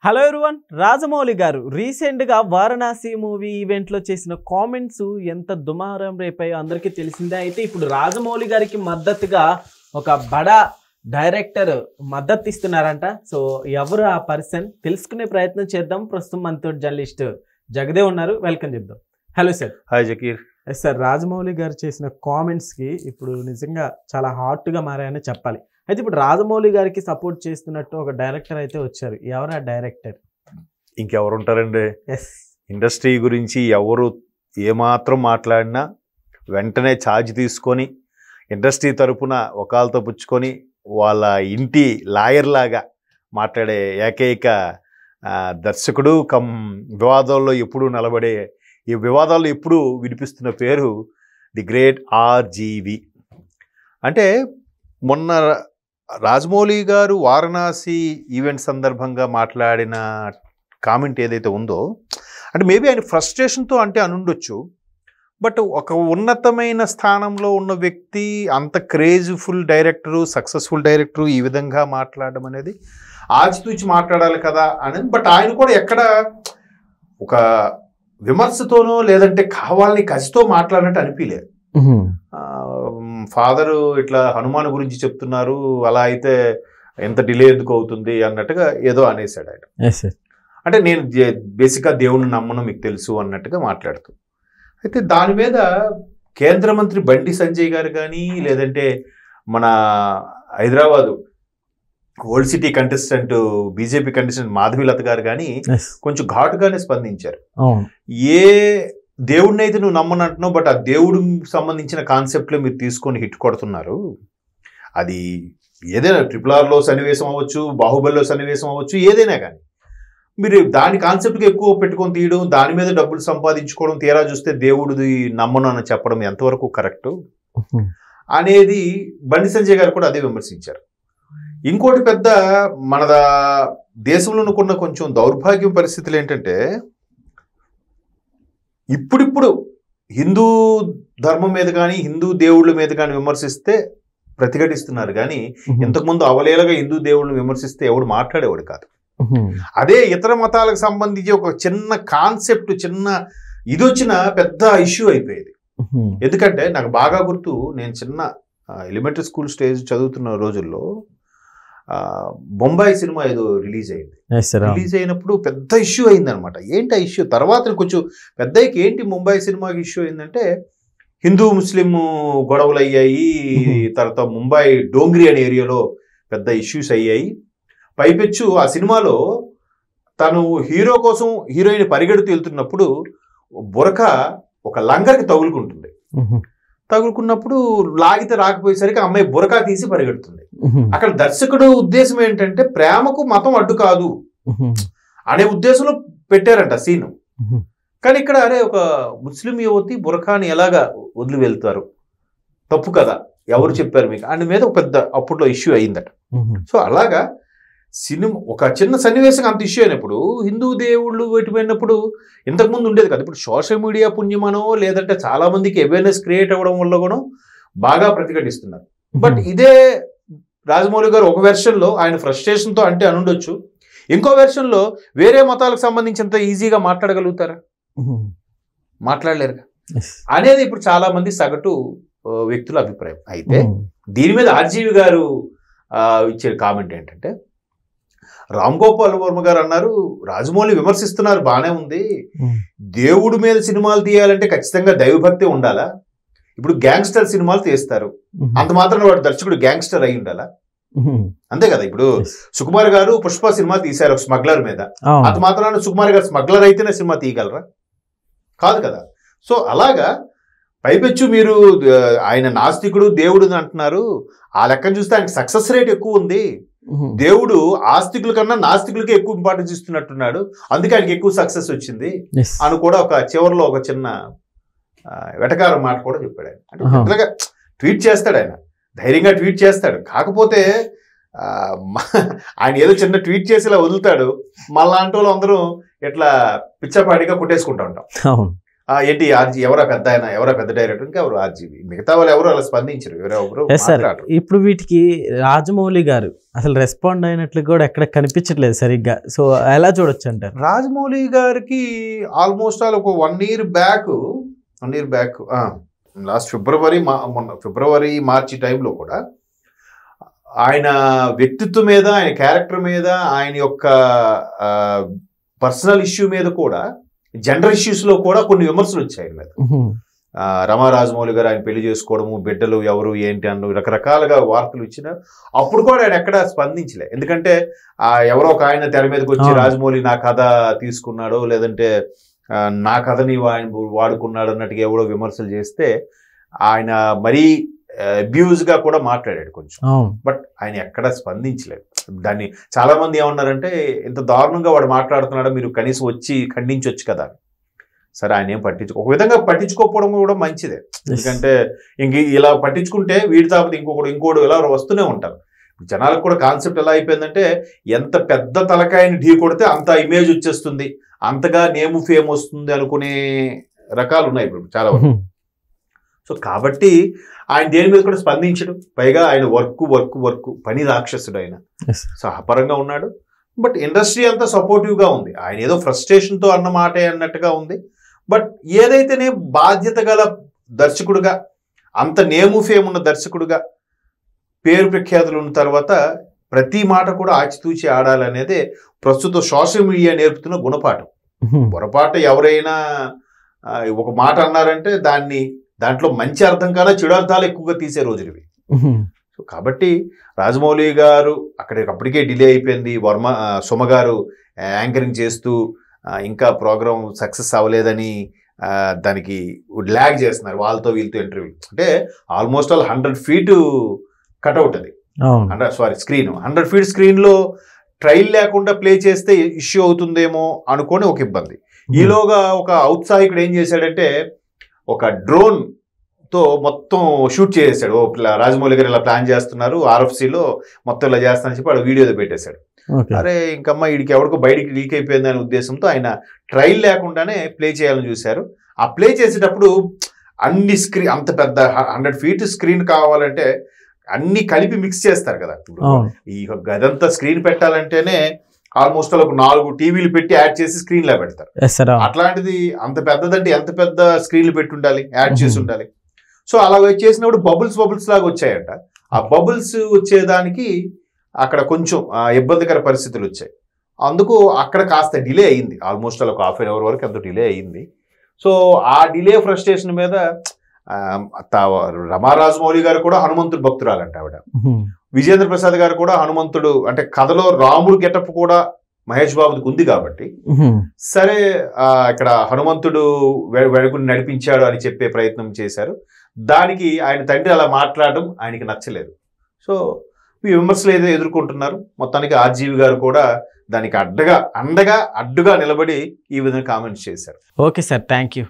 Hello everyone, Rajamouli గారు రీసెంట్గా Varanasi movie ఈవెంట్లో చేసిన కామెంట్స్ ఎంత దుమారం రేపాయో అందరికీ తెలిసిందే. అయితే ఇప్పుడు రాజమౌళి గారికి మద్దతుగా ఒక బడా డైరెక్టర్ మద్దతు ఇస్తున్నారంట. సో ఎవరు ఆ పర్సన్ తెలుసుకునే ప్రయత్నం చేద్దాం. ప్రస్తుతం మనతో జర్నలిస్ట్ జగదేవ్ ఉన్నారు, వెల్కమ్ చెప్దాం. Hello sir. Hi Zakir. Sir, Rajamouli గారు చేసిన కామెంట్స్కి ఇప్పుడు నిజంగా చాలా హాట్గా మారాయని చెప్పాలి. అయితే ఇప్పుడు రాజమౌళి గారికి సపోర్ట్ చేస్తున్నట్టు ఒక డైరెక్టర్ అయితే వచ్చారు. ఎవరు ఆ డైరెక్టర్? ఇంకెవరు ఉంటారండి? ఎస్, ఇండస్ట్రీ గురించి ఎవరు ఏమాత్రం మాట్లాడినా వెంటనే ఛార్జ్ తీసుకొని ఇండస్ట్రీ తరపున ఒకాలతో పుచ్చుకొని వాళ్ళ ఇంటి లాయర్ లాగా మాట్లాడే ఏకైక దర్శకుడు కమ్ వివాదాల్లో ఎప్పుడూ నిలబడే, ఈ వివాదాల్లో ఎప్పుడూ వినిపిస్తున్న పేరు ది గ్రేట్ ఆర్జీవి. అంటే మొన్న రాజమౌళి గారు వారణాసి ఈవెంట్ సందర్భంగా మాట్లాడిన కామెంట్ ఏదైతే ఉందో, అంటే మేబీ ఆయన ఫ్రస్ట్రేషన్తో అంటే అనుండొచ్చు. బట్ ఒక ఉన్నతమైన స్థానంలో ఉన్న వ్యక్తి, అంత క్రేజ్ఫుల్ డైరెక్టరు, సక్సెస్ఫుల్ డైరెక్టరు ఈ విధంగా మాట్లాడడం అనేది ఆచితూచి మాట్లాడాలి కదా అనేది. బట్ ఆయన కూడా ఎక్కడ ఒక విమర్శతోనో లేదంటే కావాలని కసితో మాట్లాడినట్టు అనిపించలేదు. ఫాదరు ఇట్లా హనుమాన్ గురించి చెప్తున్నారు, అలా అయితే ఎంత డిలే ఎందుకు అవుతుంది అన్నట్టుగా ఏదో అనేసాడు ఆయన. అంటే నేను బేసిక్గా దేవుణ్ణి నమ్మను మీకు తెలుసు అన్నట్టుగా మాట్లాడుతూ, అయితే దాని మీద కేంద్ర మంత్రి బండి సంజయ్ గారు కానీ, లేదంటే మన Hyderabad old city contestant BJP contestant Madhavi Latha గారు కానీ కొంచెం ఘాటుగానే స్పందించారు. ఏ దేవుడిని అయితే నువ్వు నమ్మనంటున్నావు, బట్ ఆ దేవుడికి సంబంధించిన కాన్సెప్ట్లో మీరు తీసుకొని హిట్ కొడుతున్నారు. అది ఏదైనా RRRలో సన్నివేశం అవ్వచ్చు, బాహుబలిలో సన్నివేశం అవ్వచ్చు, ఏదైనా కానీ మీరు దాని కాన్సెప్ట్కి ఎక్కువ పెట్టుకొని తీయడం, దాని మీద డబ్బులు సంపాదించుకోవడం, తీరా చూస్తే దేవుడిది నమ్మను అని చెప్పడం ఎంతవరకు కరెక్టు అనేది బండి సంజయ్ గారు కూడా అదే విమర్శించారు. ఇంకోటి పెద్ద మన దేశంలో ఉన్న కొంచెం దౌర్భాగ్యం పరిస్థితులు ఏంటంటే, ఇప్పుడిప్పుడు హిందూ ధర్మం మీద కానీ హిందూ దేవుళ్ళ మీద కానీ విమర్శిస్తే ప్రతిఘటిస్తున్నారు కానీ, ఇంతకుముందు అవలేలగా హిందూ దేవుళ్ళని విమర్శిస్తే ఎవడు మాట్లాడేవాడు కాదు. అదే ఇతర మతాలకు సంబంధించి ఒక చిన్న కాన్సెప్ట్, చిన్న ఇది వచ్చిన పెద్ద ఇష్యూ అయిపోయేది. ఎందుకంటే నాకు బాగా గుర్తు, నేను చిన్న ఎలిమెంటరీ స్కూల్ స్టేజ్ చదువుతున్న రోజుల్లో బొంబాయి సినిమా ఏదో రిలీజ్ అయింది. రిలీజ్ అయినప్పుడు పెద్ద ఇష్యూ అయిందనమాట. ఏంటి ఆ ఇష్యూ? తర్వాత కొంచెం పెద్దకి ఏంటి ముంబై సినిమాకి ఇష్యూ అయిందంటే, హిందూ ముస్లిం గొడవలు అయ్యాయి, తర్వాత ముంబై డోంగ్రీ అనే ఏరియాలో పెద్ద ఇష్యూస్ అయ్యాయి. పైపెచ్చు ఆ సినిమాలో తను హీరో కోసం హీరోయిన్ పరిగెడుతూ వెళ్తున్నప్పుడు బురక ఒక లంగర్కి తగులుకుంటుంది. తగులుకున్నప్పుడు లాగితే రాకపోయేసరికి అమ్మాయి బురకా తీసి పరిగెడుతుంది. అక్కడ దర్శకుడు ఉద్దేశం ఏంటంటే, ప్రేమకు మతం అడ్డు కాదు అనే ఉద్దేశంలో పెట్టారంట సీను. కానీ ఇక్కడ అరే ఒక ముస్లిం యువతి బురకాని ఎలాగా వదిలి వెళ్తారు, తప్పు కదా, ఎవరు చెప్పారు మీకు అని మీద ఒక పెద్ద అప్పట్లో ఇష్యూ అయిందట. సో అలాగా సినిమా ఒక చిన్న సన్నివేశం అంత ఇష్యూ అయినప్పుడు, హిందూ దేవుళ్ళు పెట్టిపోయినప్పుడు ఇంతకుముందు ఉండేది కదా. ఇప్పుడు సోషల్ మీడియా పుణ్యమనో లేదంటే చాలా మందికి అవేర్నెస్ క్రియేట్ అవ్వడం వల్ల కూడా బాగా ప్రతిఘటిస్తున్నారు. బట్ ఇదే రాజమౌళి గారు ఒక వెర్షన్లో ఆయన ఫ్రస్ట్రేషన్తో అంటే అనుండొచ్చు, ఇంకో వెర్షన్లో వేరే మతాలకు సంబంధించినంత ఈజీగా మాట్లాడగలుగుతారా? మాట్లాడలేరుగా అనేది ఇప్పుడు చాలా మంది సగటు వ్యక్తుల అభిప్రాయం. అయితే దీని మీద ఆర్జీవి గారు ఇచ్చే కామెంట్ ఏంటంటే, రామ్ గోపాల్ వర్మ గారు అన్నారు, రాజమౌళి విమర్శిస్తున్నారు బాగానే ఉంది, దేవుడి మీద సినిమాలు తీయాలంటే ఖచ్చితంగా దైవభక్తి ఉండాలా? ఇప్పుడు గ్యాంగ్స్టర్ సినిమాలు తీస్తారు, అంత మాత్రం వాడు దర్శకుడు గ్యాంగ్స్టర్ అయి ఉండాలా? అంతే కదా. ఇప్పుడు సుకుమార్ గారు పుష్ప సినిమా తీశారు ఒక స్మగ్లర్ మీద, అంత మాత్రాన సుకుమార్ గారు స్మగ్లర్ అయితేనే సినిమా తీయగలరా? కాదు కదా. సో అలాగా పైపెచ్చు మీరు ఆయన నాస్తికుడు దేవుడు అంటున్నారు, ఆ లెక్కను చూస్తే ఆయనకి సక్సెస్ రేట్ ఎక్కువ ఉంది. దేవుడు ఆస్తికుల కన్నా నాస్తికులకి ఎక్కువ ఇంపార్టెన్స్ ఇస్తున్నట్టున్నాడు, అందుకే ఆయనకి ఎక్కువ సక్సెస్ వచ్చింది అని కూడా ఒక చివరిలో ఒక చిన్న వెటకారం మాట కూడా చెప్పాడు ఆయన. అంటే ఇట్లాగా ట్వీట్ చేస్తాడు ఆయన, ధైర్యంగా ట్వీట్ చేస్తాడు. కాకపోతే ఆయన ఏదో చిన్న ట్వీట్ చేసి ఇలా వదులుతాడు, మళ్ళా అంటూ అందరూ ఇట్లా పిచ్చపాటిగా కొట్టేసుకుంటూ ఉంటాం. ఏంటి ఆర్జీ ఎవరా పెద్ద ఆయన, ఎవరా పెద్ద డైరెక్టర్, ఇంకా ఎవరు ఆర్జీవి, మిగతా వాళ్ళు ఎవరు అలా స్పందించరు, ఎవరెవరు మాట్లాడరు. ఇప్పుడు వీటికి రాజమౌళి గారు అసలు రెస్పాండ్ అయినట్లు కూడా ఎక్కడ కనిపించట్లేదు సరిగ్గా. సో ఎలా చూడొచ్చు అంటారు? రాజమౌళి గారికి ఆల్మోస్ట్ ఆల్ ఒక 1 year బ్యాక్ లాస్ట్ ఫిబ్రవరి మార్చి టైంలో కూడా ఆయన వ్యక్తిత్వం మీద, ఆయన క్యారెక్టర్ మీద, ఆయన యొక్క పర్సనల్ ఇష్యూ మీద కూడా, జెండర్ ఇష్యూస్ లో కూడా కొన్ని విమర్శలు వచ్చాయి మీద. రమా రాజమౌళి గారు ఆయన పెళ్లి చేసుకోవడము, బిడ్డలు ఎవరు ఏంటి అన్న రకరకాలుగా వార్తలు ఇచ్చిన అప్పుడు కూడా ఆయన ఎక్కడ స్పందించలే. ఎందుకంటే ఎవరో ఒక ఆయన తెర మీదకి వచ్చి రాజమౌళి నా కథ తీసుకున్నాడో లేదంటే నా కథని ఆయన వాడుకున్నాడు అన్నట్టుగా ఎవరో విమర్శలు చేస్తే ఆయన మరీ అబ్యూజ్ గా కూడా మాట్లాడాడు కొంచెం. బట్ ఆయన ఎక్కడ స్పందించలేదు. దాన్ని చాలా మంది ఏమన్నారంటే ఇంత దారుణంగా వాడు మాట్లాడుతున్నాడో మీరు కనీసం వచ్చి ఖండించవచ్చు కదా. సరే ఆయన ఏం ఒక విధంగా పట్టించుకోకపోవడం కూడా మంచిదే. ఎందుకంటే ఇంక ఇలా పట్టించుకుంటే వీడి తాపతి ఇంకోడు ఇలా వస్తూనే ఉంటారు. జనాలకు కూడా కాన్సెప్ట్ ఎలా అయిపోయిందంటే ఎంత పెద్ద తలకాయని ఢీ కొడితే అంత ఇమేజ్ వచ్చేస్తుంది, అంతగా నేము ఫేమ్ వస్తుంది అనుకునే రకాలు ఉన్నాయి ఇప్పుడు చాలా వరకు. సో కాబట్టి ఆయన దేని మీద కూడా స్పందించడు. పైగా ఆయన వర్క్ పని రాక్షసుడు ఆయన, సహపరంగా ఉన్నాడు. బట్ ఇండస్ట్రీ అంతా సపోర్టివ్గా ఉంది. ఆయన ఏదో ఫ్రస్ట్రేషన్తో అన్న మాటే అన్నట్టుగా ఉంది. బట్ ఏదైతేనే బాధ్యత గల దర్శకుడుగా, అంత నేము ఫేమ్ ఉన్న దర్శకుడుగా, పేరు ప్రఖ్యాతులు ఉన్న తర్వాత ప్రతి మాట కూడా ఆచితూచి ఆడాలనేదే ప్రస్తుతం సోషల్ మీడియా నేర్పుతున్న గుణపాఠం. పొరపాటు ఎవరైనా ఒక మాట అన్నారంటే దాంట్లో మంచి అర్థం కన్నా చెడు అర్థాలు ఎక్కువగా తీసే రోజులు ఇవి. సో కాబట్టి రాజమౌళి గారు అప్పటికే డిలే అయిపోయింది. సుమ గారు యాంకరింగ్ చేస్తూ ఇంకా ప్రోగ్రామ్ సక్సెస్ అవ్వలేదని దానికి ల్యాగ్ చేస్తున్నారు వాళ్ళతో వీళ్ళతో ఇంటర్వ్యూ. అంటే ఆల్మోస్ట్ ఆల్ 100 feet కట్అవుట్ అది, స్క్రీన్ 100 feet స్క్రీన్లో ట్రైల్ లేకుండా ప్లే చేస్తే ఇష్యూ అవుతుందేమో అనుకొని ఒక ఇబ్బంది. ఈలోగా ఒక ఔత్సాహికుడు ఏం చేశాడంటే ఒక డ్రోన్ తో మొత్తం షూట్ చేసేసాడు. రాజమౌళి గారు ఇలా ప్లాన్ చేస్తున్నారు, RFCలో మొత్తం ఇలా చేస్తానని చెప్పి వాడు వీడియోలో పెట్టేశాడు. అరే ఇంకమ్మా వీడికి ఎవరికో బయటికి లీక్ అయిపోయింది అనే ఉద్దేశంతో ఆయన ట్రైల్ లేకుండానే ప్లే చేయాలని చూశారు. ఆ ప్లే చేసేటప్పుడు అన్ని స్క్రీన్ అంత పెద్ద 100 feet స్క్రీన్ కావాలంటే అన్ని కలిపి మిక్స్ చేస్తారు కదా. ఈ గదంతా స్క్రీన్ పెట్టాలంటేనే ఆల్మోస్ట్ ఒక 4 TVలు పెట్టి యాడ్ చేసి స్క్రీన్ లా పెడతారు. అట్లాంటిది అంత పెద్దదంటే ఎంత పెద్ద స్క్రీన్లు పెట్టి ఉండాలి, యాడ్ చేసి ఉండాలి. సో అలా చేసినప్పుడు బబుల్స్ లాగా వచ్చాయంట. ఆ బబుల్స్ వచ్చేదానికి అక్కడ కొంచెం ఇబ్బందికర పరిస్థితులు వచ్చాయి. అందుకు అక్కడ కాస్త డిలే అయింది. ఆల్మోస్ట్ ఒక 1/2 hour వరకు అంత డిలే అయింది. సో ఆ డిలే ఫ్రస్ట్రేషన్ మీద రమా రాజమౌళి గారు కూడా హనుమంతుడు భక్తురాలంట ఆవిడ. విజేంద్ర ప్రసాద్ గారు కూడా హనుమంతుడు అంటే కథలో రాముడు గెటప్ కూడా మహేష్ బాబుకి ఉంది కాబట్టి సరే ఇక్కడ హనుమంతుడు వెడుకుని నడిపించాడు అని చెప్పే ప్రయత్నం చేశారు. దానికి ఆయన తండ్రి అలా మాట్లాడడం ఆయనకి నచ్చలేదు. సో ఈ విమర్శలు ఏదో ఎదుర్కొంటున్నారు. మొత్తానికి ఆర్జీవి గారు కూడా దానికి అడ్డుగా నిలబడి ఈ విధంగా కామెంట్స్ చేశారు. Okay sir, thank you.